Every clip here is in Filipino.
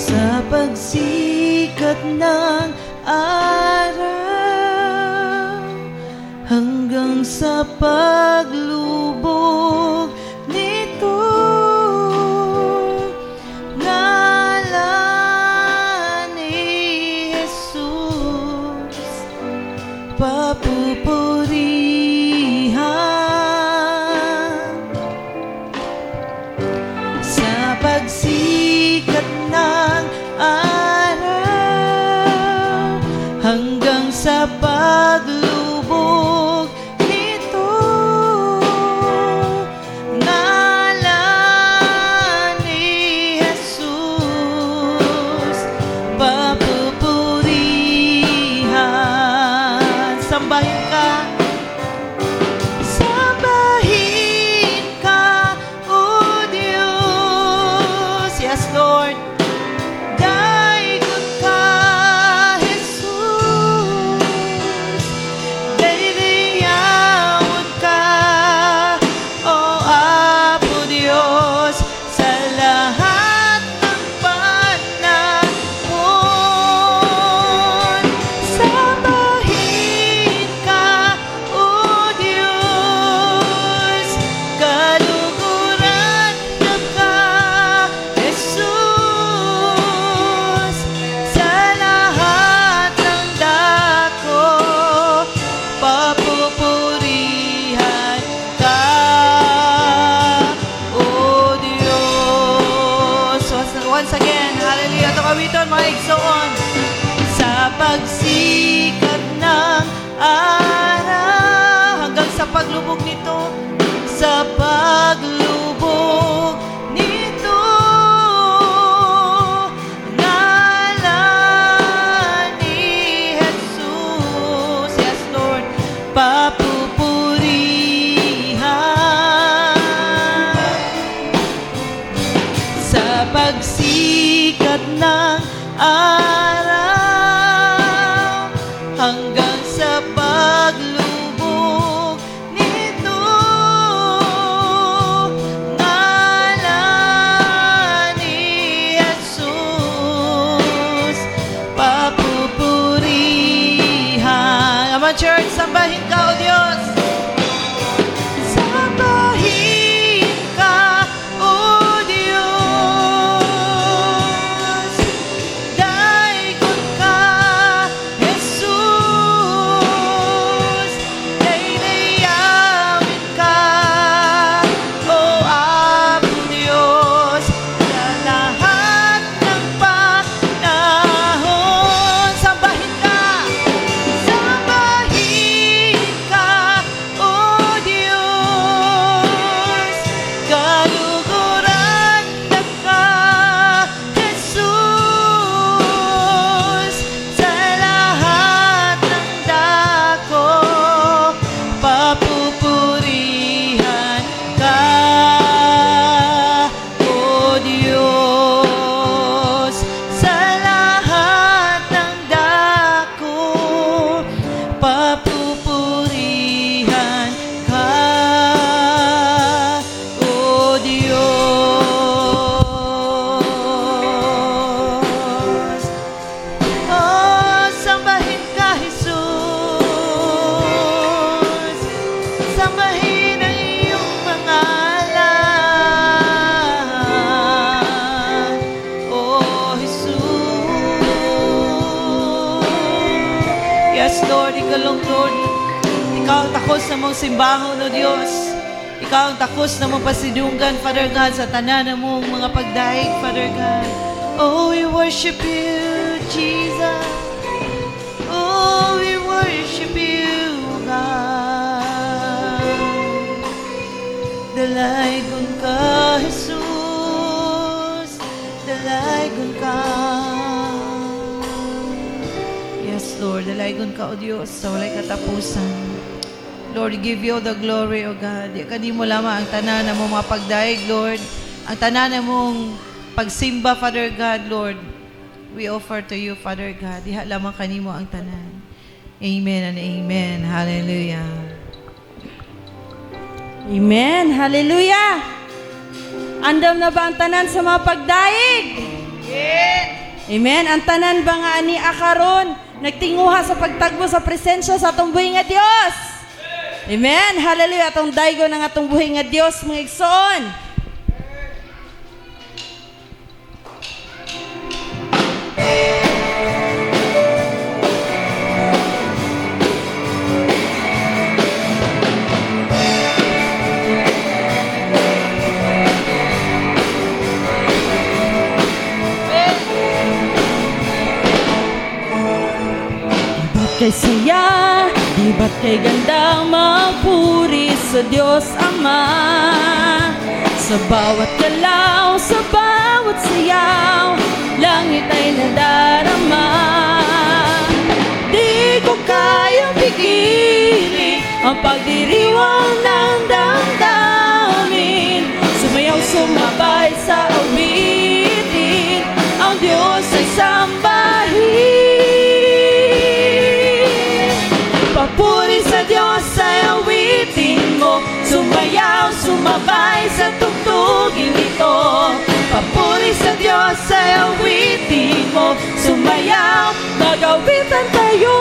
Sa pagsikat ng araw hanggang sa paglubog nito, ngalan ni Jesus papupurihan. Sa pagsikat ng araw hanggang sa paglubog nito, ngalan ni Jesus papupurihan. Sambahin ka, sambahin ka, O Diyos. Yes, Lord. Daigod ka, Jesus. Dailiyaon ka, O Apo Diyos, sa lahat ng panahon. Sambahin ka, O Diyos, kaluguran ka, Jesus, sa lahat ng dako, papupurihan ka, O Diyos. Once again, hallelujah. Ito kawiton, mga igsoon. Sa pagsikat ng araw hanggang sa paglubog nito, sa paglubog nito, ngalan ni Jesus, yes Lord, papupurihan. Sa pagsikat ng araw hanggang sa paglubog nito, ngalan ni Jesus papupurihan. Ama Church, sambahin ka, O Diyos. Sambahin ka, O Diyos. Daigod ka, Jesus. Dailiyawin ka, O Apo Diyos, sa lahat ng panahon. Sambahin ka, sambahin ka, O Diyos, kaluguran ka, Jesus, sa lahat ng dako, papupurihan ka, O Diyos, sa lahat ng dako, papupurihan ka, O Diyos. Oh, sambahin ka, Jesus. Sambahin ang iyong pangalan, oh Jesus. Yes, Lord, ikaw lang, Lord. Ikaw ang takos na mong simbahon, O Diyos. Ikaw ang takos na mong pasidunggan, Father God, sa tanan na mong mga pagdaig, Father God. Oh, we worship you, Jesus. Oh, we worship you, God. Dalaygon ka, Jesus. Dalaygon ka. Yes, Lord. Dalaygon ka, O Diyos, sa walay katapusan. Lord, give you all the glory, O God. Di mo lamang ang tanan na mong mga pagdaig, Lord. Ang tanan na mong pagsimba, Father God, Lord. We offer to you, Father God. Diha lamang kanimo ang tanan. Amen and amen. Hallelujah. Amen. Hallelujah. Andam na ba ang tanan sa mga pagdaig? Amen. Ang tanan ba nga ani akaron nagtinguha sa pagtagbo sa presensya sa atong buhi nga Dios. Amen. Hallelujah. Atong daygo ng atong buhi nga Dios mga igsoon. Kay saya, di ba't kay gandang magpuri sa Diyos Ama? Sa bawat galaw, sa bawat sayaw, langit ay nadarama. Di ko kayang pigilin ang pagdiriwang ng damdamin. Sumayaw, sumabay sa awitin, ang Diyos ay sambahin. Papuri sa Diyos ay awitin mo, sumayaw, sumabay sa tugtugin ito. Papuri sa Diyos ay awitin mo, sumayaw, mag-awitan tayo.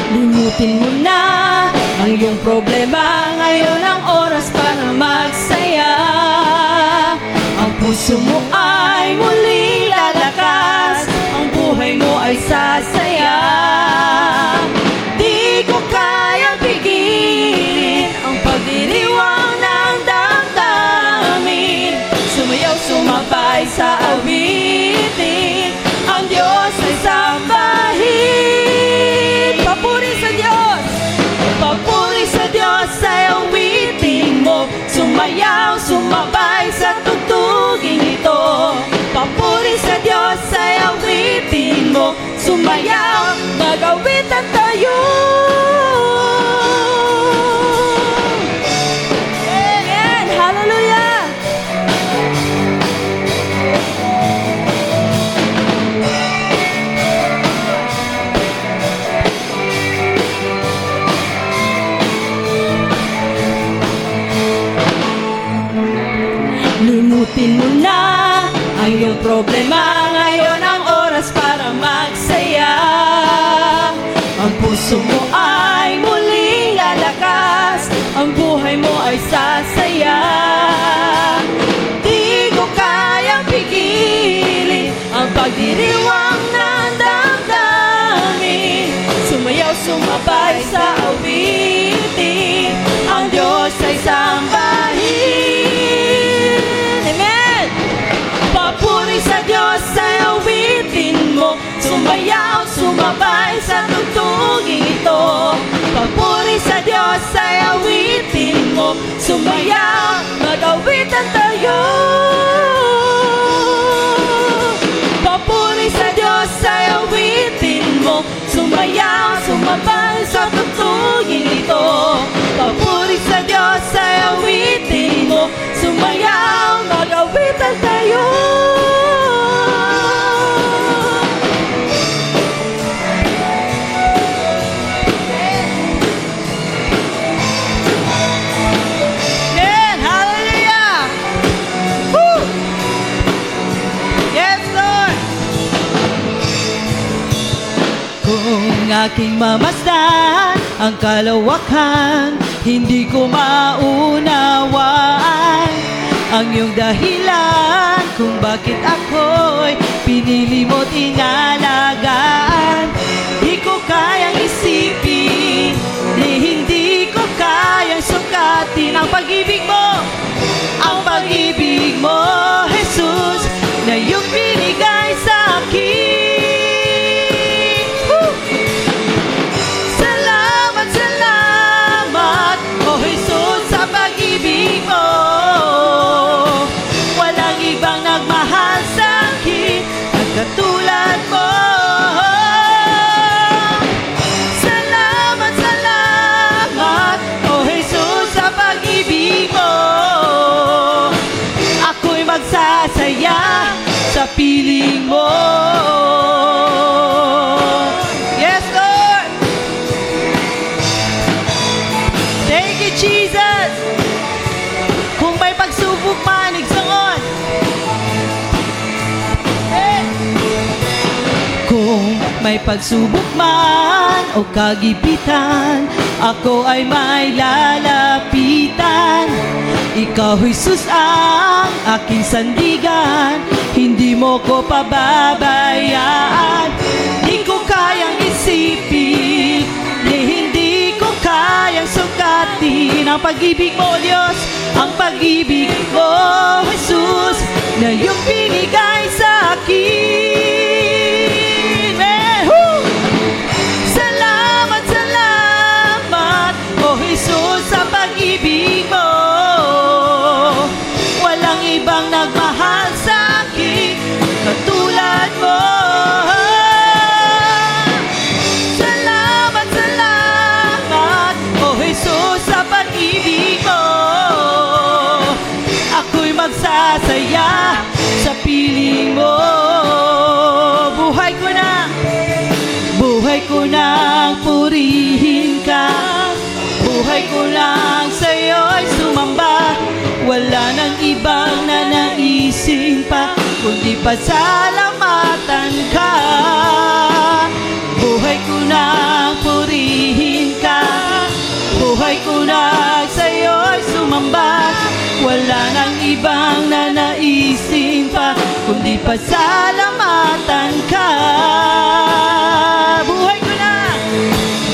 Limutin mo na ang iyong problema, ngayon ang oras para magsaya. Ang puso mo ay muling lalakas, ang buhay mo ay sasaya. Di ko kayang pigilin ang pagdiriwang ng damdamin. Sumayaw, sumabay sa awitin, ang Diyos ay sambahin. Papuri sa Diyos, papuri sa Diyos ay awitin mo, sumayaw, sumabay sa tugtugin ito. Papuri sa Diyos ay awitin mo, sumayaw, mag-awitan tayo. Amen, hallelujah. Limutin mo na ang iyong problema, ngayon ang oras para magsaya. Ang puso mo ay muling lalakas, ang buhay mo ay sasaya. Di ko kayang pigilin ang pagdiriwang ng damdamin. Sumayaw, sumabay sa awitin, ang Diyos ay sambahin. Papuri sa Diyos ay awitin mo, sumayaw, sumabay sa tugtugin ito. Papuri sa Diyos ay awitin mo, sumayaw, mag-awitan tayo. Papuri sa Diyos ay awitin mo, sumayaw, sumabay sa tugtugin ito. Papuri sa Diyos ay awitin mo, sumayaw, mag-awitan tayo. Amen, hallelujah. Woo! Yes, Lord. Kung aking mamasdan ang kalawakan, hindi ko maunawaan ang iyong dahilan kung bakit ako'y pinili mo tinalagaan. Di ko kayang isipin, hindi ko kayang sukatin ang pag-ibig mo, Jesus, na iyong binigay sa akin. Woo! Salamat, salamat, Jesus, sa pag-ibig mo. Walang ibang nagmahal sa akin at katulad mo. you, Jesus. Kung may pagsubok man, igsoon. Kung may pagsubok man o kagipitan, ako ay may lalapitan. Ikaw, Jesus, ang aking sandigan, hindi mo ko pababayaan. Di ko kayang isipin, hindi ko kayang sukatin ang pag-ibig mo, Diyos, ang pag-ibig mo, Jesus, na iyong binigay sa akin. Salamat, salamat, oh Jesus, sa pag-ibig mo. Walang ibang nagmahal sa akin katulad mo. Salamat, salamat, oh Jesus, sa pag-ibig mo. Ako'y magsasaya sa piling mo. Buhay ko nang purihin ka. Buhay ko lang sa'yo'y sumamba. Wala nang ibang nanaisin pa, kundi pasalamatan ka. Buhay ko nang purihin ka. Buhay ko lang sa'yo'y sumamba. Wala nang ibang nanaisin pa, kundi pasalamatan ka.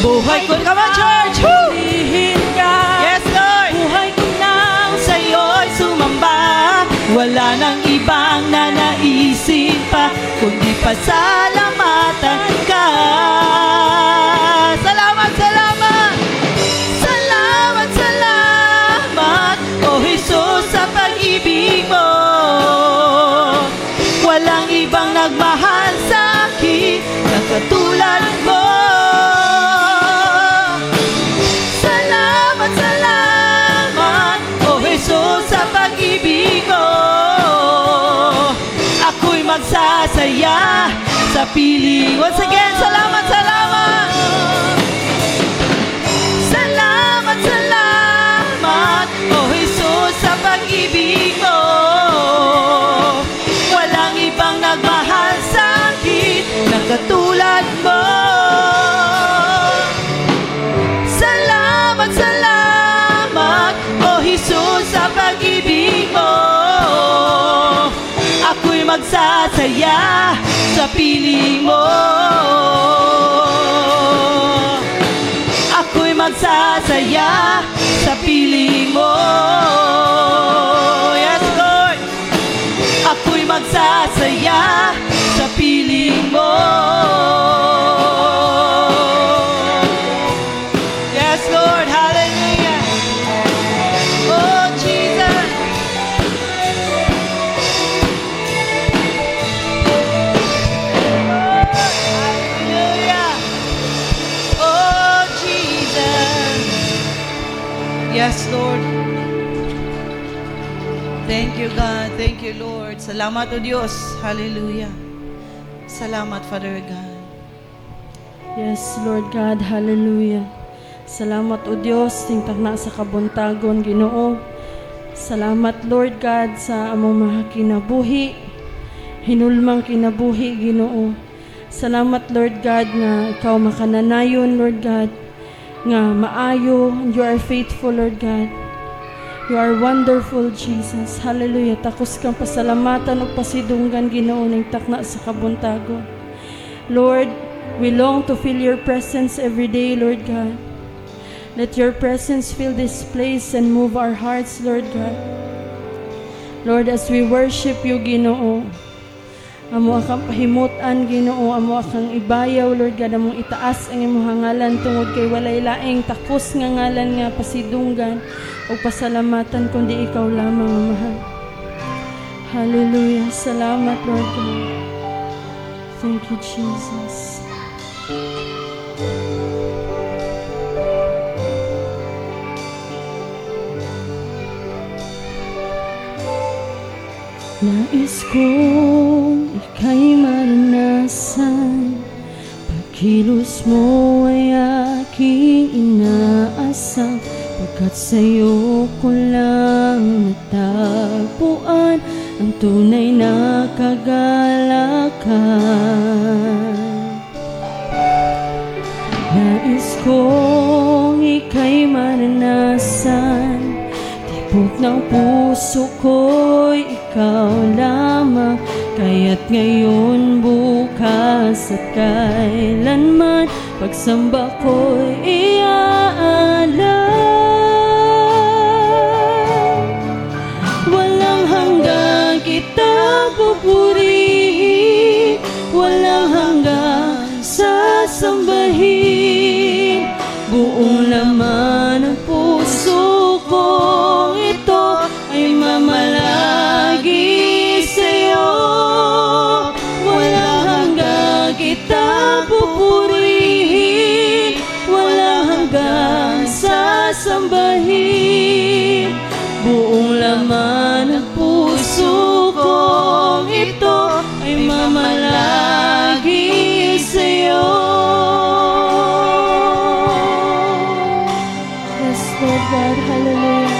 Buhay ko, come on church! Woo! Yes, Lord! Buhay ko nang sa'yo'y sumamba. Wala nang ibang nanaisin pa, kundi pasalamatan ka. Salamat, salamat! Salamat, salamat, oh Jesus, sa pag-ibig mo. Walang ibang nagmahal sa akin na katulad mo. Magsasaya sa piling. Once again, salamat, salamat. Salamat, salamat, oh Jesus, sa pag-ibig mo. Walang ibang nagmahal sa akin na katulad mo. Salamat, salamat, oh Jesus, sa pag-ibig mo. Ako'y magsasaya sa piling mo. Ako'y magsasaya sa piling mo. Yes, Lord. Ako'y magsasaya sa piling mo. Yes, Lord. Hallelujah. Oh, Jesus. Yes, Lord. Thank you, God. Thank you, Lord. Salamat, O Diyos. Hallelujah. Salamat, Father God. Yes, Lord God. Hallelujah. Salamat, O Diyos, tingtag na sa kabuntagon, Ginoo. Salamat, Lord God, sa among mga kinabuhi. Hinulmang kinabuhi, Ginoo. Salamat, Lord God, nga ikaw makananayon, Lord God, nga maayo, and you are faithful, Lord God. You are wonderful, Jesus. Hallelujah. Takos kang pasalamatan o pasidunggan, Ginoo, ning takna sa kabuntagon. Lord, we long to feel your presence every day, Lord God. Let your presence fill this place and move our hearts, Lord God. Lord, as we worship you, Ginoo, amo akang pahimutan, Ginoo, amo akang ibayaw, Lord God, among itaas ang imong ngalan tungod kay walay laing takos nga ngalan nga pasidunggan o pasalamatan kundi ikaw lamang ang mahal. Hallelujah. Salamat, Lord God. Thank you, Jesus. Nais kong ika'y maranasan, pagkilos mo ay aking inaasam, pagkat sa'yo ko lang natagpuan ang tunay na kagalakan. Nais kong ika'y maranasan, tibok ng puso ko'y ikaw lamang. Kaya't ngayon, bukas at kailanman, pagsamba ko'y iaalay. Walang hanggang kita pupurihin, walang hanggang sasambahin. Buong laman ng puso kong ito ay mamalagi sa'yo. Walang hanggang kita pupurihin, walang hanggang sasambahin. Buong laman ng puso kong ito ay mamalagi sa'yo. Yes, Lord God, hallelujah.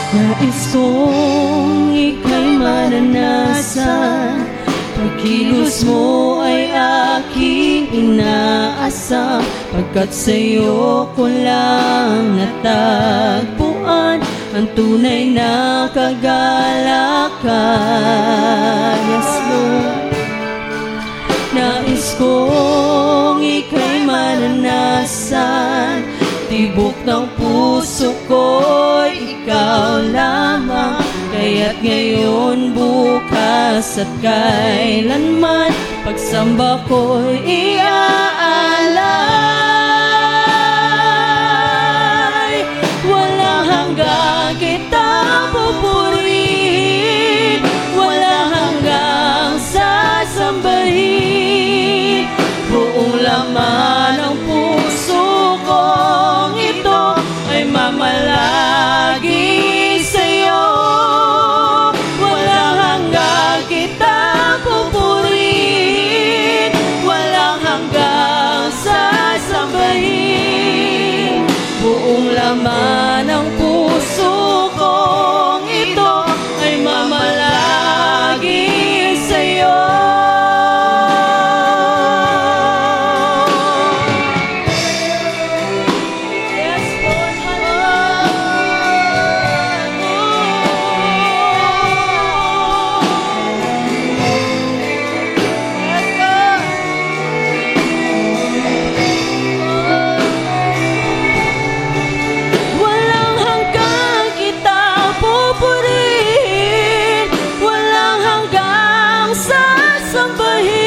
Nais kong ika'y maranasan, pagkilos mo ay aking inaasam, pagkat sa'yo ko lang natagpuan ang tunay na kagalakan. Yes, Lord. Nais kong ika'y maranasan, tibok ng puso ko'y ikaw lamang. Kaya't ngayon, bukas at kailanman, pagsamba ko'y iaalay. Walang hanggang kita pupurihin, walang hanggang sasambahin. Buong laman ng puso kong ito ay mamalagi sa'yo. Walang hanggang kita pupurihin, walang hanggang sasambahin. Buong laman ng puso kong ito ay mamalagi sa'yo. Yes, Lord, walang hanggang kita pupurihin, walang hanggang sasambahin.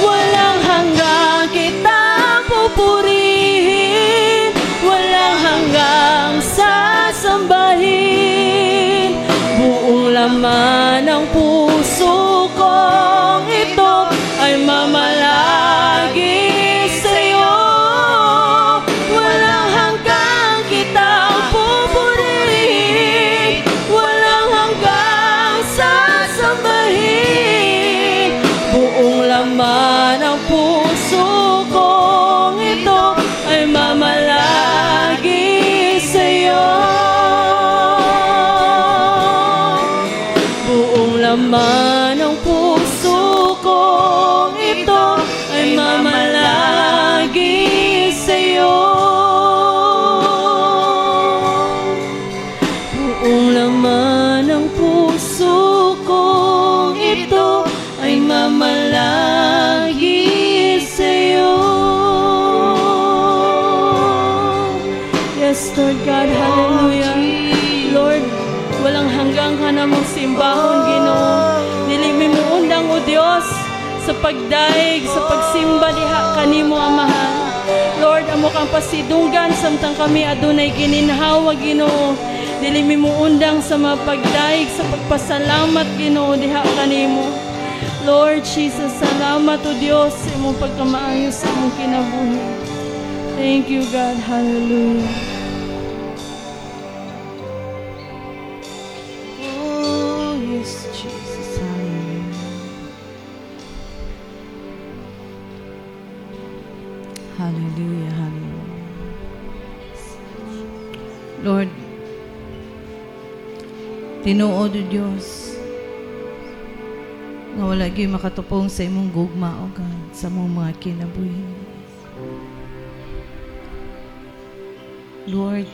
Walang hanggang kita pupurihin, walang hanggang sasambahin. Buong laman ng puso kong ito ay mamalagi sa'yo. Walang hanggang kita pupurihin, walang hanggang sasambahin. Buong laman ng puso kong ito ay mamalagi sa'yo. Buong laman ng puso kong ito ay mamalagi sa'yo. Buong laman ng puso kong ito ay mamalagi sa'yo. Yes, Lord God, hallelujah. Lord, walang hanggang ka namang simbahon, Ginoo. Nilimi mo undang, O Dios, sa pagdaig, sa pagsimba diha kanimo, Amahan. Lord, amo kang pasidunggan samtang kami adunay gininhawa, Ginoo. Nilimi mo undang sa mapagdaig, sa pagpasalamat, Ginoo, diha kanimo. Lord Jesus, salamat, O Dios, sa imong pagkamaayo sa imong kinabuhi. Thank you, God. Hallelujah. Lord, tinuod o Diyos nga wala gyud makatupong sa imong gugma o God sa mong mga kinabuhi. Lord,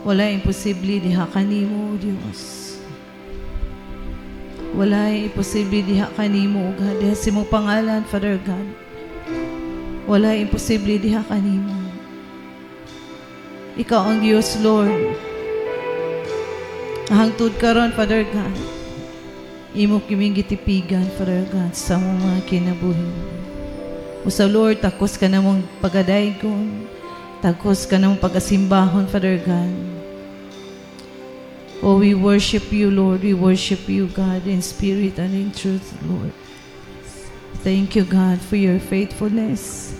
wala imposible diha kanimo o Diyos. Wala imposible diha kanimo o God. Diha sa imong pangalan, Father God. Wala imposible diha kanimo. Ikaw ang Diyos, Lord. Hangtod karon, Father God. Imo kiming gitipigan, Father God, sa mga kinabuhi. O sa Lord, takos ka namong pagadaygon. Takos ka namong pagasimbahon, Father God. Oh, we worship you, Lord. We worship you, God, in spirit and in truth, Lord. Thank you, God, for your faithfulness.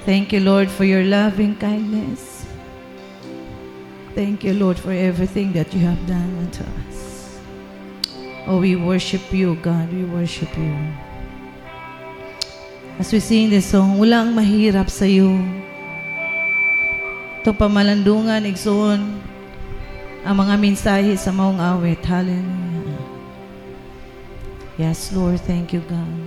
Thank you, Lord, for your loving kindness. Thank you, Lord, for everything that you have done unto us. Oh, we worship you, God. We worship you. As we sing this song, walang mahirap sa iyo. Ito pamalandungan, igsoon, ang mga mensahe sa maong awit. Hallelujah. Yes, Lord. Thank you, God.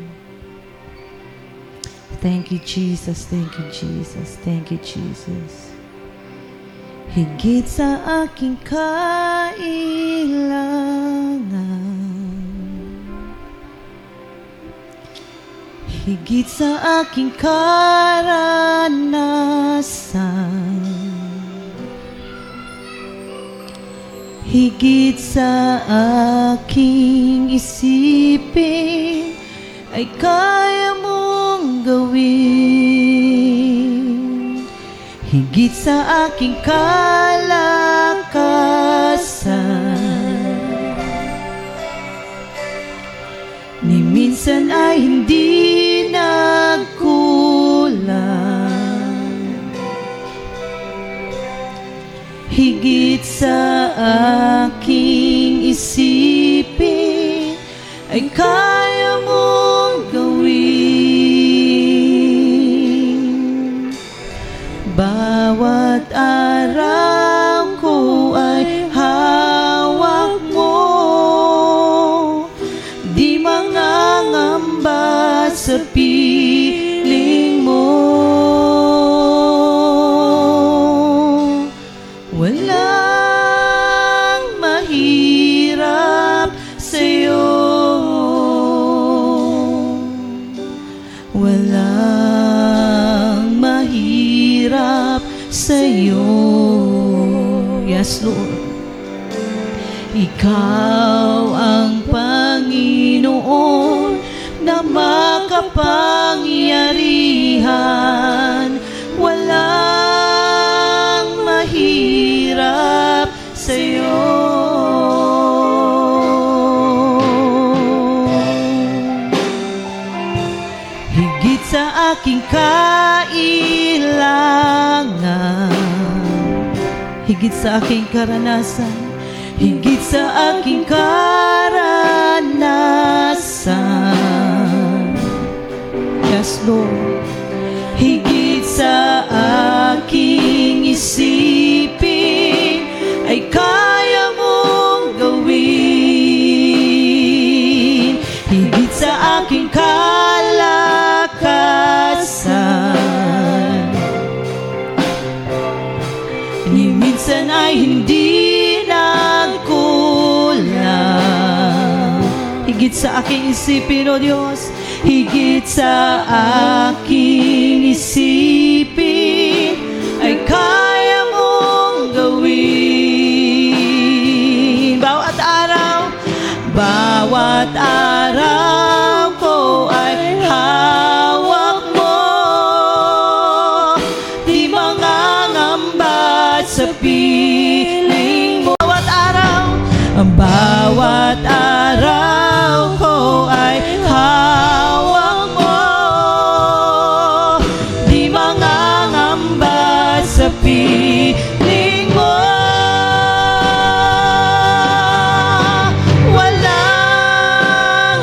Thank you, Jesus. Thank you, Jesus. Thank you, Jesus. Higit sa aking kailangan, higit sa aking karanasan, higit sa aking isipin, ay kaya mong gawin. Higit sa aking kalakasan, ni minsan ay hindi nagkulang. Higit sa aking isipin, ay kaya mong gawin. Bawat araw ko ay hawak mo, di mangangamba sa piling mo. Walang mahirap sa'yo, walang mahirap sa'yo. Yes, Lord. Ikaw ang Panginoon na makapangyarihan. Walang mahirap sa'yo. Higit sa aking kailangan, higit sa aking karanasan, higit sa aking karanasan. Yes, Lord. Higit sa aking isipin, ay kaya mong gawin. Higit sa aking kalakasan, ni minsan ay hindi nagkulang. Higit sa aking isipin, O Diyos, higit sa aking isipin, ay kaya mong gawin. Bawat araw ko ay hawak mo, di mangangamba sa piling mo. Bawat araw ko ay hawak mo, di mangangamba sa piling mo. Walang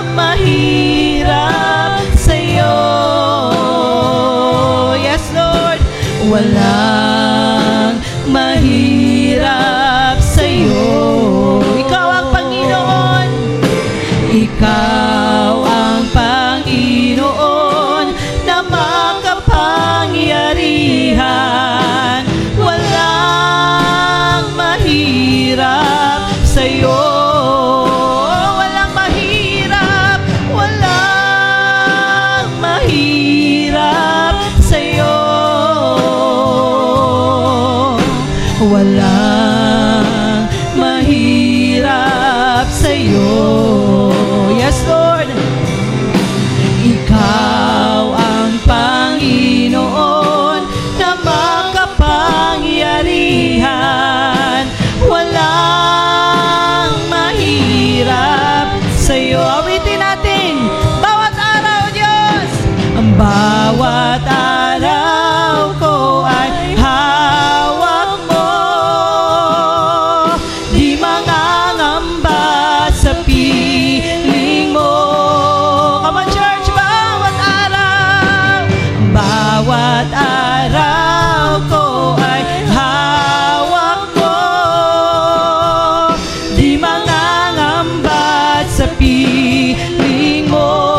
mahirap sa'yo. Ikaw ang Panginoon. Ikaw ang Panginoon na makapangyarihan. Walang mahirap sa'yo. Walang mahirap, walang mahirap sa'yo. Walang mahirap sa'yo. Yes, Lord. Ikaw ang Panginoon na makapangyarihan. Walang mahirap sa'yo. Awitin natin. Bawat araw, Diyos. Ang bawat araw ko ay hawak mo. Di mangangamba sa piling mo. Come on, church. Bawat araw. Bawat araw ko ay hawak mo. Di mangangamba sa piling mo.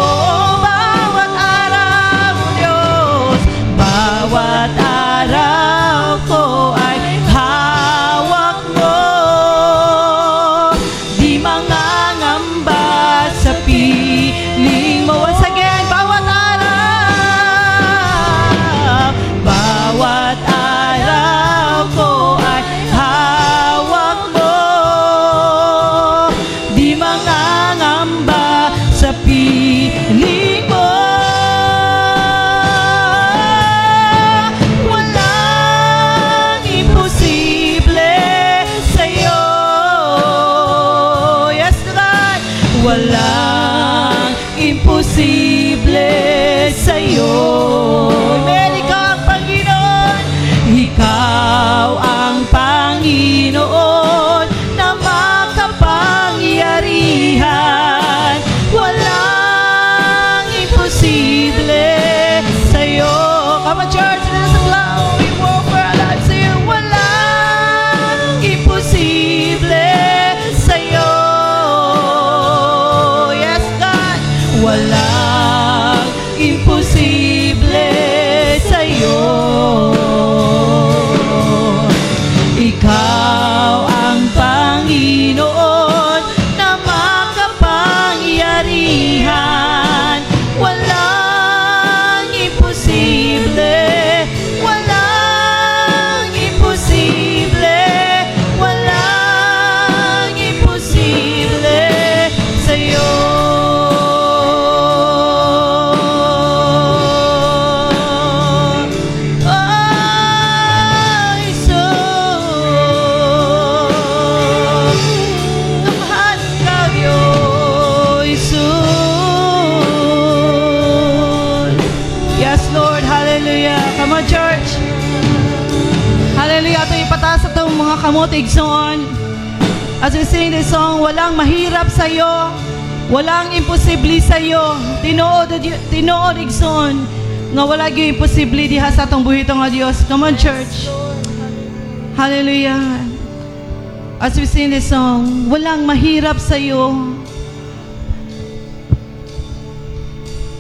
Bawat araw, Diyos. Bawat araw ko ay hawak mo. Di mangangamba sa piling mo. Once again, bawat araw. Bawat araw ko ay hawak mo. Di mangangamba sa piling mo. Walang imposible sa'yo. Yes, God. Walang imposible sa'yo. Amen. Ikaw ang Panginoon. Ikaw ang Panginoon na makapangyarihan. Walang imposible sa'yo. Come on, church. Let us allow we walk for our lives sa'yo. Walang imposible sa'yo. Yes, God. Walang imposible sa'yo. Ikaw ang Panginoon na makapangyarihan. Walang imposible. Walang imposible. Walang imposible sa'yo. Ay, mahal ka, Diyos. Yes, Lord. Hallelujah. Come on, church. Hallelujah. Ito ipataas itong mga kamot, igsoon. As we sing this song, walang mahirap sa'yo. Walang imposible sa'yo. Tinuod, igsoon. Nga wala yung imposible diha sa atong buhito nga Diyos. Come on, church. Hallelujah. As we sing this song, walang mahirap sa'yo.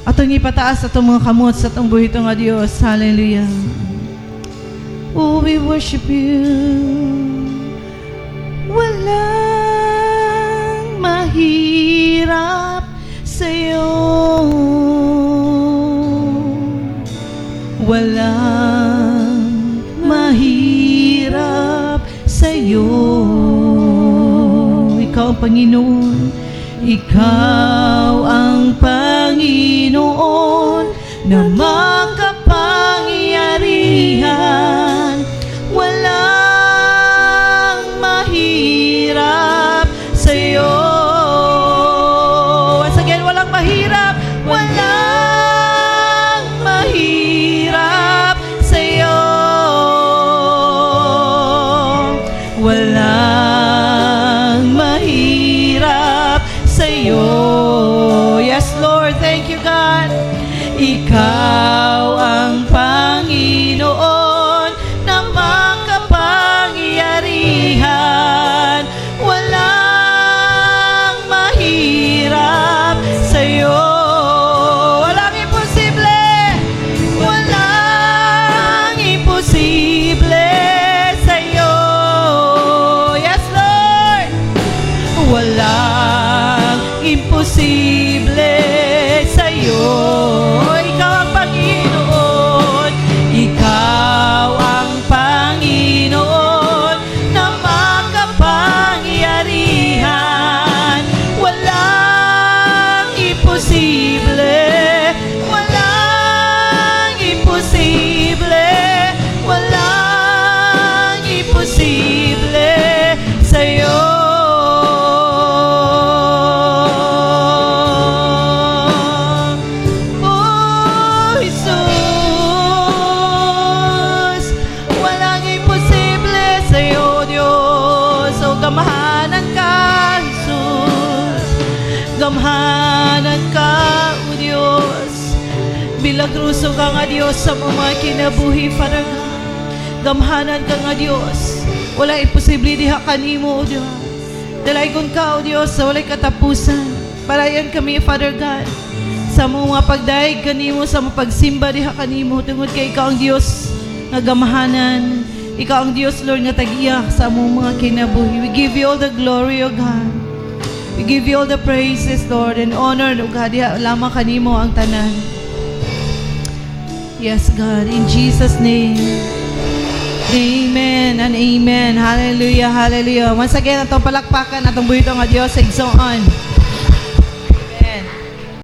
Atong ipataas atong mga kamot sa atong buhito nga Diyos. Hallelujah. Oh, we worship you. Walang mahirap sa'yo. Walang mahirap sa'yo. Ikaw ang Panginoon. Ikaw ang Panginoon na makapangyarihan. Walang mahirap sa'yo. Once again, walang mahirap. Walang mahirap sa'yo. Walang mahirap sa'yo. Yes, Lord. Thank you, God. Ikaw ang Panginoon na makapangyarihan. Milagroso ka nga Diyos sa mga kinabuhi, Father God. Gamhanan ka nga Diyos. Wala imposible diha kanimo, O Diyos. Dalaygon ka, O Diyos, sa walay katapusan. Parayan kami, Father God, sa mga pagdaig kanimo, sa mga pagsimba diha kanimo. Tungod kay ikaw ang Diyos nga gamahanan. Ikaw ang Diyos, Lord, nga tag-iyak sa among mga kinabuhi. We give you all the glory, O God. We give you all the praises, Lord, and honor, O God. Diha lamang kanimo ang tanan. Yes, God, in Jesus' name. Amen and amen. Hallelujah, hallelujah. Once again, atong palakpakan, atong buhito nga Diyos sa igsoon.